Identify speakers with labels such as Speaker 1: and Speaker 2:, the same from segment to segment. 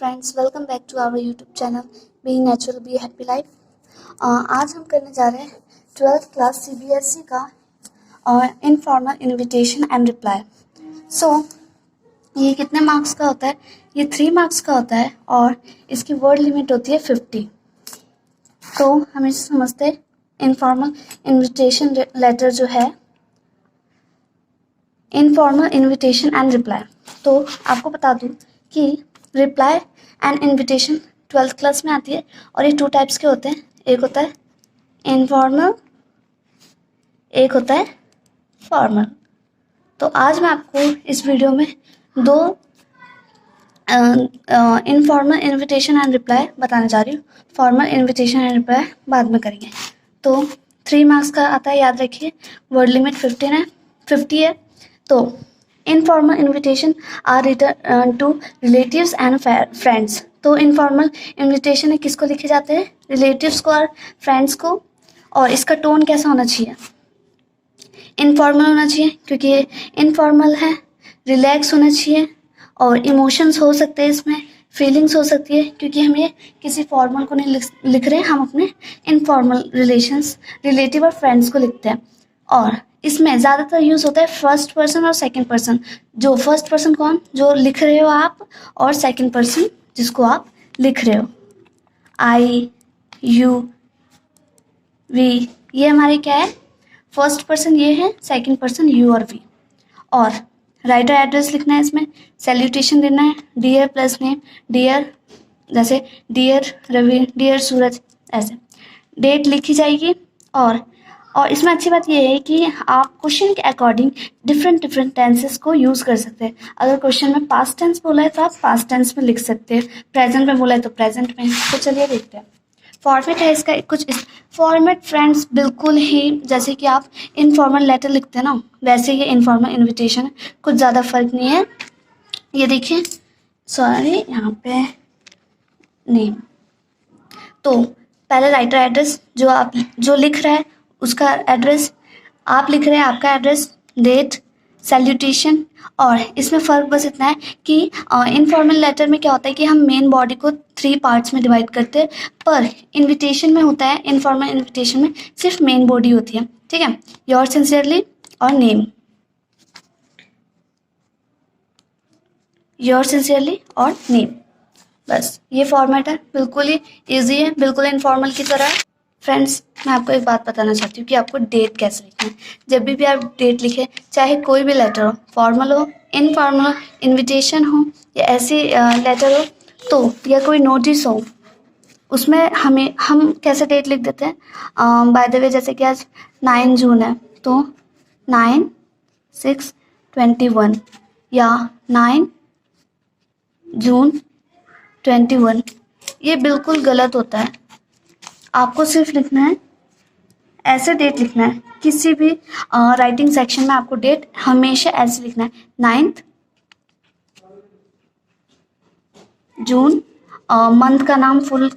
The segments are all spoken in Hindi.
Speaker 1: Friends, welcome back to our YouTube channel being natural be happy life. आज हम करने जा रहे हैं 12th क्लास CBSE का informal invitation and reply. So ये कितने मार्क्स का होता है? ये 3 मार्क्स का होता है और इसकी वर्ड लिमिट होती है 50। तो हम इसे समझते हैं। इनफॉर्मल इनविटेशन लेटर जो है, इनफॉर्मल इनविटेशन एंड रिप्लाई। तो आपको बता दूं कि reply and invitation 12th class में आती है और ये 2 टाइप्स के होते हैं। एक होता है इनफॉर्मल, एक होता है फॉर्मल। तो आज मैं आपको इस वीडियो में 2 इनफॉर्मल इनविटेशन एंड रिप्लाई बताने जा रही हूँ। फॉर्मल इनविटेशन एंड रिप्लाई बाद में करेंगे। तो 3 मार्क्स का आता है, याद रखिए। वर्ड लिमिट 50 है। तो informal invitation are written to relatives and friends. तो इनफॉर्मल इनविटेशन किसको लिखे जाते हैं? रिलेटिव्स को और फ्रेंड्स को। और इसका टोन कैसा होना चाहिए? इनफॉर्मल होना चाहिए, क्योंकि ये इनफॉर्मल है। रिलैक्स होना चाहिए और इमोशंस हो सकते हैं, इसमें फीलिंग्स हो सकती है, क्योंकि हम ये किसी फॉर्मल को नहीं लिख रहे हैं, हम अपने इनफॉर्मल रिलेशंस, रिलेटिव और फ्रेंड्स को लिखते हैं। और इसमें ज़्यादातर यूज़ होता है फर्स्ट पर्सन और सेकंड पर्सन। जो फर्स्ट पर्सन कौन? जो लिख रहे हो आप, और सेकंड पर्सन जिसको आप लिख रहे हो। आई, यू, वी, ये हमारे क्या है? फर्स्ट पर्सन ये है, सेकंड पर्सन यू और वी। और राइटर एड्रेस लिखना है, इसमें सैल्यूटेशन देना है, डियर प्लस नेम, डियर, जैसे डियर रवि, डियर सूरज, ऐसे डेट लिखी जाएगी। और इसमें अच्छी बात ये है कि आप क्वेश्चन के अकॉर्डिंग डिफरेंट टेंसेस को यूज़ कर सकते हैं। अगर क्वेश्चन में पास्ट टेंस बोला है तो आप पास्ट टेंस में लिख सकते हैं, प्रेजेंट में बोला है तो प्रेजेंट में। तो चलिए देखते हैं। फॉर्मेट है इसका कुछ इस फॉर्मेट फ्रेंड्स, बिल्कुल ही जैसे कि आप इनफॉर्मल लेटर लिखते हैं ना, वैसे ये इनफॉर्मल इन्विटेशन है। कुछ ज़्यादा फर्क नहीं है। ये देखिए, सॉरी, यहाँ पे नेम। तो पहले राइटर एड्रेस, जो लिख रहा है उसका एड्रेस, आप लिख रहे हैं आपका एड्रेस, डेट, सैल्यूटेशन। और इसमें फ़र्क बस इतना है कि इनफॉर्मल लेटर में क्या होता है कि हम मेन बॉडी को 3 पार्ट्स में डिवाइड करते हैं, पर इनविटेशन में होता है, इनफॉर्मल इनविटेशन में सिर्फ मेन बॉडी होती है। ठीक है, योर सिंसियरली और नेम, योर सिंसियरली और नेम, बस ये फॉर्मेट है। बिल्कुल ही ईजी है, बिल्कुल इनफॉर्मल की तरह। फ्रेंड्स, मैं आपको एक बात बताना चाहती हूँ कि आपको डेट कैसे लिखना है। जब भी आप डेट लिखें, चाहे कोई भी लेटर हो, फॉर्मल हो, इनफॉर्मल हो, इनविटेशन हो या ऐसी लेटर हो, तो या कोई नोटिस हो, उसमें हम कैसे डेट लिख देते हैं? बाय द वे, जैसे कि आज 9 जून है तो 9/6/21 या 9 जून 21। ये बिल्कुल गलत होता है। आपको सिर्फ लिखना है, ऐसे डेट लिखना है। किसी भी राइटिंग सेक्शन में आपको डेट हमेशा ऐसे लिखना है, 9th जून। मंथ का नाम फुल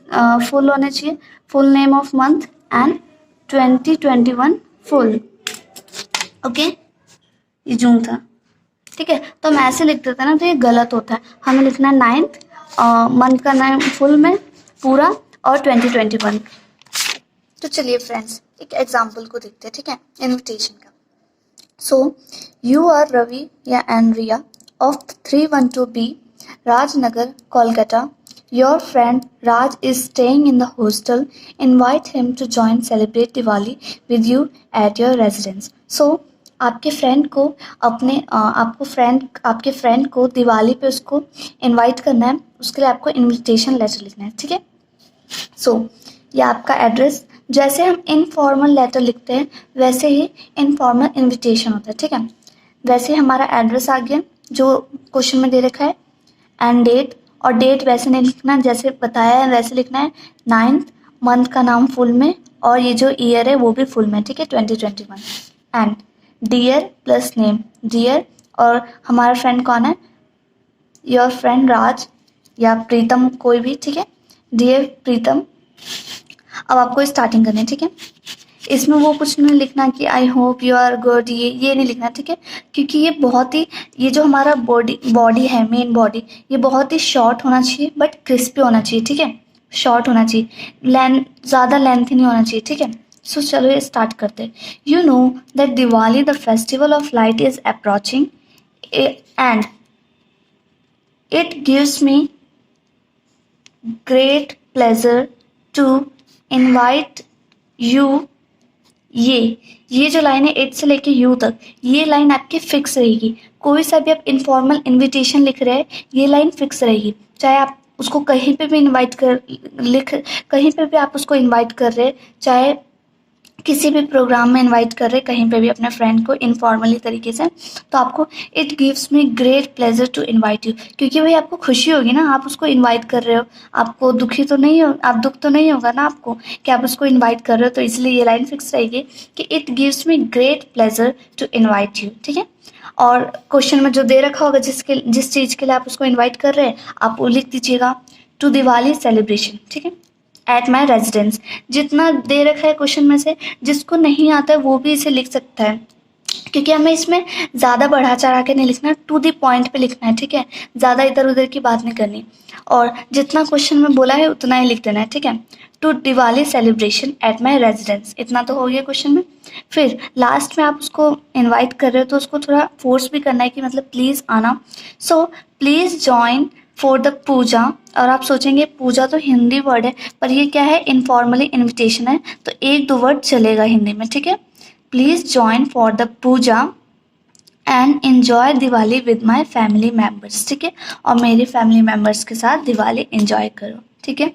Speaker 1: होना चाहिए, full name of month, and 2021 full. Okay, ये जून था, ठीक है। तो हम ऐसे लिख देते हैं ना, तो ये गलत होता है। हमें लिखना है 9th, मंथ का नाम फुल में पूरा, और 2021। तो चलिए फ्रेंड्स, एक एग्जाम्पल को देखते हैं, ठीक है, इनविटेशन का। सो यू आर रवि या Andrea of 312B Rajnagar, Kolkata. Your friend Raj is staying in the hostel. Invite him to join celebrate Diwali with you at your residence. So आपके फ्रेंड को आपके फ्रेंड को दिवाली पे उसको इनवाइट करना है, उसके लिए आपको इनविटेशन लेटर लिखना है, ठीक है। सो ये आपका एड्रेस, जैसे हम इनफॉर्मल लेटर लिखते हैं वैसे ही इनफॉर्मल इनविटेशन होता है, ठीक है। वैसे हमारा एड्रेस आ गया जो क्वेश्चन में दे रखा है, एंड डेट। और डेट वैसे नहीं लिखना, जैसे बताया है वैसे लिखना है, 9th, मंथ का नाम फुल में, और ये जो ईयर है वो भी फुल में, ठीक है, 2021। And dear plus name, dear, और हमारा फ्रेंड कौन है? योर फ्रेंड राज या प्रीतम, कोई भी, ठीक है, डियर प्रीतम। अब आपको स्टार्टिंग करनी है, ठीक है। इसमें वो कुछ नहीं लिखना कि I hope you are good, ये नहीं लिखना, ठीक है, क्योंकि ये बहुत ही, ये जो हमारा बॉडी है, मेन बॉडी, ये बहुत ही शॉर्ट होना चाहिए बट क्रिस्पी होना चाहिए, ठीक है, शॉर्ट होना चाहिए, ज़्यादा लेंथी नहीं होना चाहिए, ठीक है। सो चलो ये स्टार्ट करते हैं। You know that Diwali the festival of light is approaching and it gives me great pleasure to invite you. ये जो लाइन है 8 से लेके यू तक, ये लाइन आपकी फिक्स रहेगी। कोई सा भी आप इनफॉर्मल इनविटेशन लिख रहे हैं, ये लाइन फिक्स रहेगी, चाहे आप उसको कहीं पे भी इनवाइट कर कहीं पे भी आप उसको इनवाइट कर रहे हैं, चाहे किसी भी प्रोग्राम में इनवाइट कर रहे हैं, कहीं पे भी अपने फ्रेंड को इनफॉर्मली तरीके से, तो आपको it gives me great pleasure to invite you, क्योंकि भाई आपको खुशी होगी ना, आप उसको इनवाइट कर रहे हो, आपको दुखी तो नहीं हो, आप दुख तो नहीं होगा ना आपको कि आप उसको इनवाइट कर रहे हो, तो इसलिए ये लाइन फिक्स रहेगी कि it gives me great pleasure to invite you, ठीक है। और क्वेश्चन में जो दे रखा होगा जिस चीज़ के लिए आप उसको इन्वाइट कर रहे हैं, आप वो लिख दीजिएगा टू दिवाली सेलिब्रेशन, ठीक है, एट माई रेजिडेंस। जितना दे रखा है क्वेश्चन में से, जिसको नहीं आता है वो भी इसे लिख सकता है, क्योंकि हमें इसमें ज़्यादा बढ़ा चढ़ा के नहीं लिखना, टू द पॉइंट पे लिखना है, ठीक है, ज़्यादा इधर उधर की बात नहीं करनी, और जितना क्वेश्चन में बोला है उतना ही लिख देना है, ठीक है। To Diwali celebration at my residence, इतना तो हो गया क्वेश्चन में। फिर लास्ट में आप उसको इन्वाइट कर रहे हो तो उसको थोड़ा फोर्स भी करना है कि मतलब प्लीज़ आना। So please join for the puja, और आप सोचेंगे पूजा तो हिंदी वर्ड है, पर ये क्या है, इनफॉर्मली इनविटेशन है, तो 1-2 वर्ड चलेगा हिंदी में, ठीक है। Please join for the puja and enjoy Diwali with my family members, ठीक है, और मेरे फैमिली मेम्बर्स के साथ दिवाली एंजॉय करो, ठीक है।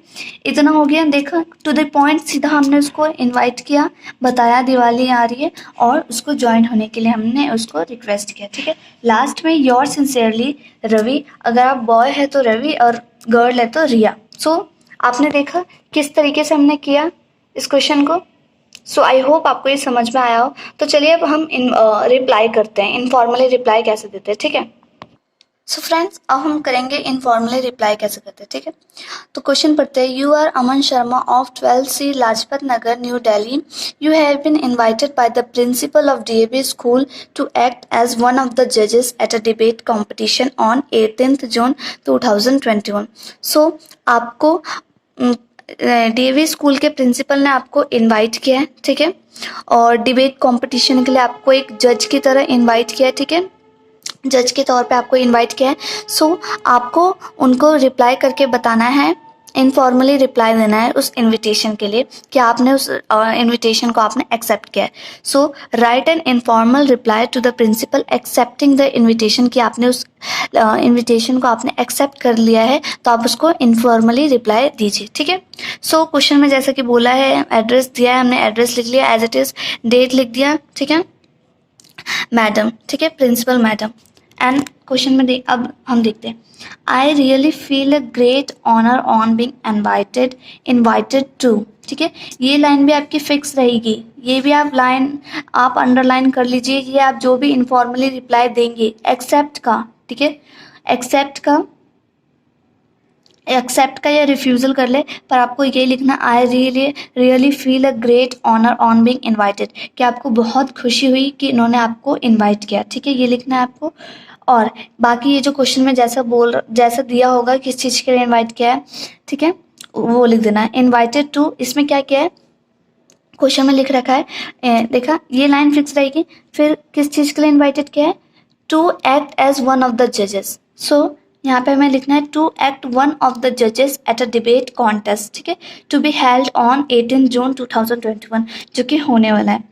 Speaker 1: इतना हो गया, देखा, टू द पॉइंट, सीधा हमने उसको इनवाइट किया, बताया दिवाली आ रही है, और उसको ज्वाइन होने के लिए हमने उसको रिक्वेस्ट किया, ठीक है। लास्ट में योर सिंसियरली रवि, अगर आप बॉय है तो रवि और गर्ल है तो रिया। सो आपने देखा किस तरीके से हमने किया इस क्वेश्चन को। सो आई होप आपको ये समझ में आया हो। तो चलिए अब हम रिप्लाई करते हैं, इनफॉर्मली रिप्लाई कैसे देते हैं, ठीक है। सो फ्रेंड्स, अब हम करेंगे इनफॉर्मली रिप्लाई कैसे करते हैं, ठीक है। तो क्वेश्चन पढ़ते हैं, you are Aman Sharma of 12C Lajpat Nagar New Delhi, you have been invited by the principal of DAV school to act as one of the जजेस at a debate competition on 18th June 2021। So आपको DAV स्कूल के प्रिंसिपल ने आपको इनवाइट किया है, ठीक है, और डिबेट कंपटीशन के लिए आपको एक जज की तरह इनवाइट किया है, ठीक है, जज के तौर पे आपको इनवाइट किया है। सो आपको उनको रिप्लाई करके बताना है, इनफॉर्मली रिप्लाई देना है उस इनविटेशन के लिए कि आपने उस इनविटेशन को आपने एक्सेप्ट किया है। So write an informal reply to the principal accepting the invitation, कि आपने उस इनविटेशन को आपने एक्सेप्ट कर लिया है, तो आप उसको इनफॉर्मली रिप्लाई दीजिए, ठीक है। सो क्वेश्चन में जैसा कि बोला है, एड्रेस दिया है, हमने एड्रेस लिख लिया एज इट इज़, डेट लिख दिया, ठीक है, मैडम, ठीक है, प्रिंसिपल मैडम। एंड क्वेश्चन में अब हम देखते हैं, I really feel a great honour on being invited to, ठीक है, ये लाइन भी आपकी फिक्स रहेगी, ये भी आप लाइन आप अंडरलाइन कर लीजिए, ये आप जो भी इनफॉर्मली रिप्लाई देंगे एक्सेप्ट का, ठीक है, एक्सेप्ट का या रिफ्यूज़ल कर ले, पर आपको ये लिखना, I really feel a great honour on being invited, कि आपको बहुत खुशी हुई कि इन्होंने आपको इनवाइट किया, ठीक है, ये लिखना है आपको। और बाकी ये जो क्वेश्चन में जैसा दिया होगा किस चीज़ के लिए इनवाइट किया है, ठीक है, वो लिख देना है। इनवाइटेड टू, इसमें क्या किया है, क्वेश्चन में लिख रखा है, देखा, ये लाइन फिक्स रहेगी। फिर किस चीज़ के लिए इन्वाइटेड किया है, to act as one of the जजेस। सो यहाँ पे हमें लिखना है to act one of the जजेस एट अ डिबेट कॉन्टेस्ट, ठीक है, to be held on 18 June 2021, जो कि होने वाला है।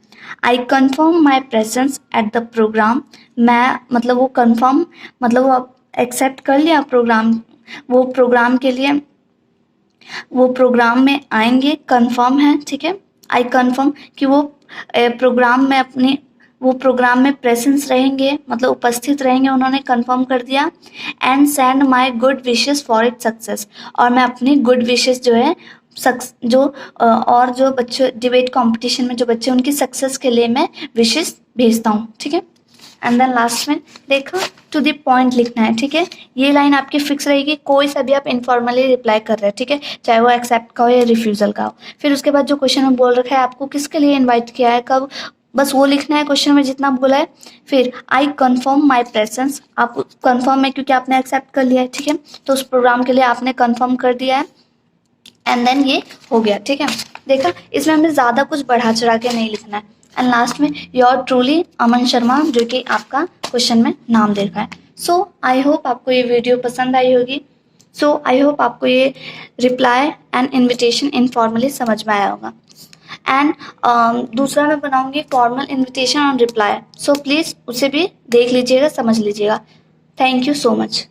Speaker 1: I confirm my presence at the programme, मैं मतलब वो कन्फर्म मतलब वो एक्सेप्ट कर लिया प्रोग्राम, वो प्रोग्राम के लिए वो प्रोग्राम में आएंगे, कन्फर्म है, ठीक है। आई कन्फर्म कि वो प्रोग्राम में प्रेजेंस रहेंगे, मतलब उपस्थित रहेंगे, उन्होंने कंफर्म कर दिया। And send my good wishes for it success, और मैं अपनी गुड विशेस जो है और जो बच्चे डिबेट कंपटीशन में जो बच्चे उनकी सक्सेस के लिए मैं विशेस भेजता हूँ, ठीक है। एंड देन लास्ट में देखो, टू द पॉइंट लिखना है, ठीक है। ये लाइन आपकी फिक्स रहेगी, कोई सा भी आप इनफॉर्मली रिप्लाई कर रहे हैं, ठीक है, चाहे वो एक्सेप्ट का हो या रिफ्यूजल का हो। फिर उसके बाद जो क्वेश्चन में बोल रखा है आपको किसके लिए इन्वाइट किया है, कब, बस वो लिखना है क्वेश्चन में जितना बोला है। फिर आई कन्फर्म माई प्रेजेंस, आप कन्फर्म है क्योंकि आपने एक्सेप्ट कर लिया है, ठीक है, तो उस प्रोग्राम के लिए आपने कन्फर्म कर दिया है, एंड देन ये हो गया, ठीक है। देखा, इसमें हमें ज़्यादा कुछ बढ़ा चढ़ा के नहीं लिखना है। एंड लास्ट में योर ट्रूली अमन शर्मा, जो कि आपका क्वेश्चन में नाम दे रखा है। सो आई होप आपको ये वीडियो पसंद आई होगी। सो आई होप आपको ये रिप्लाई एंड इन्विटेशन इनफॉर्मली समझ में आया होगा। एंड दूसरा मैं बनाऊंगी फॉर्मल इन्विटेशन और रिप्लाई, सो प्लीज़ उसे भी देख लीजिएगा, समझ लीजिएगा। Thank you so much.